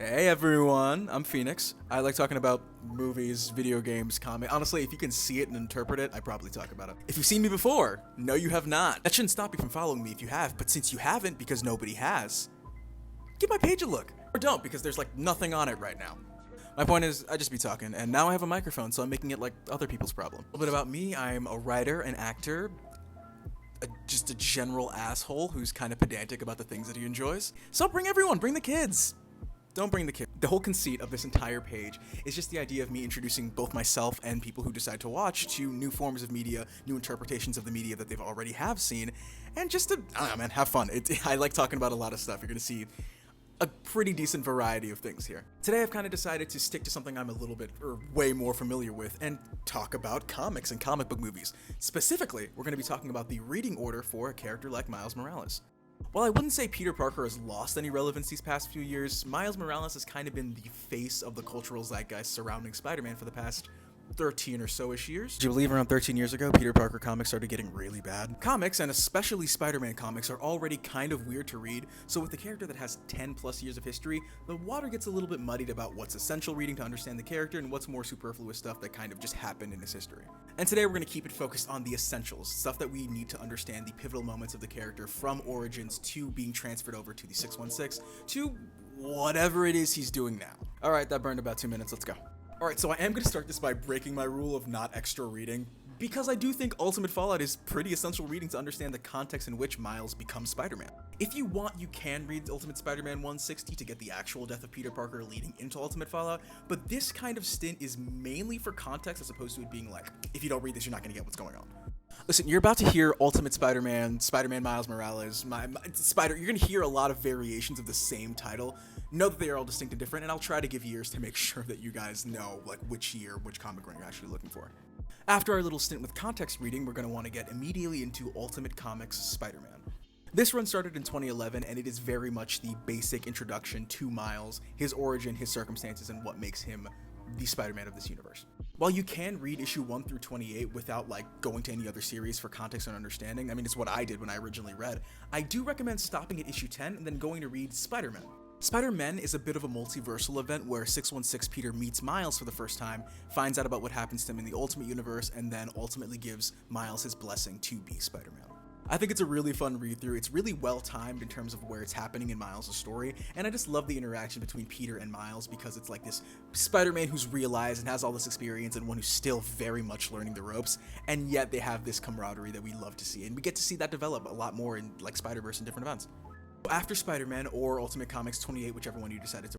Hey everyone, I'm Phoenix. I like talking about movies, video games, comics. Honestly, if you can see it and interpret it, I probably talk about it. If you've seen me before, no you have not. That shouldn't stop you from following me if you have, but since you haven't because nobody has, give my page a look. Or don't because there's like nothing on it right now. My point is, I just be talking, and now I have a microphone, so I'm making it like other people's problem. A little bit about me, I'm a writer, an actor, just a general asshole who's kind of pedantic about the things that he enjoys. So bring everyone, bring the kids. Don't bring the kid. The whole conceit of this entire page is just the idea of me introducing both myself and people who decide to watch to new forms of media, new interpretations of the media that they've already have seen, and just to, I don't know, man, have fun. I like talking about a lot of stuff. You're gonna see a pretty decent variety of things here. Today I've kind of decided to stick to something I'm a little bit, or way more familiar with, and talk about comics and comic book movies. Specifically, we're gonna be talking about the reading order for a character like Miles Morales. While I wouldn't say Peter Parker has lost any relevance these past few years, Miles Morales has kind of been the face of the cultural zeitgeist surrounding Spider-Man for the past 13 or so-ish years. Do you believe around 13 years ago, Peter Parker comics started getting really bad? Comics, and especially Spider-Man comics, are already kind of weird to read, so with the character that has 10 plus years of history, the water gets a little bit muddied about what's essential reading to understand the character and what's more superfluous stuff that kind of just happened in his history. And today we're going to keep it focused on the essentials, stuff that we need to understand the pivotal moments of the character from origins to being transferred over to the 616 to whatever it is he's doing now. Alright, that burned about 2 minutes, let's go. Alright, so I am going to start this by breaking my rule of not extra reading, because I do think Ultimate Fallout is pretty essential reading to understand the context in which Miles becomes Spider-Man. If you want, you can read Ultimate Spider-Man 160 to get the actual death of Peter Parker leading into Ultimate Fallout, but this kind of stint is mainly for context as opposed to it being like, if you don't read this, you're not going to get what's going on. Listen, you're about to hear Ultimate Spider-Man, Spider-Man Miles Morales, you're going to hear a lot of variations of the same title. Know that they are all distinct and different, and I'll try to give years to make sure that you guys know like which year, which comic run you're actually looking for. After our little stint with context reading, we're going to want to get immediately into Ultimate Comics Spider-Man. This run started in 2011, and it is very much the basic introduction to Miles, his origin, his circumstances, and what makes him the Spider-Man of this universe. While you can read issue 1 through 28 without like going to any other series for context and understanding, I mean it's what I did when I originally read, I do recommend stopping at issue 10 and then going to read Spider-Man. Spider-Man is a bit of a multiversal event where 616 Peter meets Miles for the first time, finds out about what happens to him in the Ultimate Universe, and then ultimately gives Miles his blessing to be Spider-Man. I think it's a really fun read-through. It's really well timed in terms of where it's happening in Miles' story, and I just love the interaction between Peter and Miles because it's like this Spider-Man who's realized and has all this experience and one who's still very much learning the ropes, and yet they have this camaraderie that we love to see, and we get to see that develop a lot more in like Spider-Verse and different events. After Spider-Man or Ultimate Comics 28, whichever one you decided to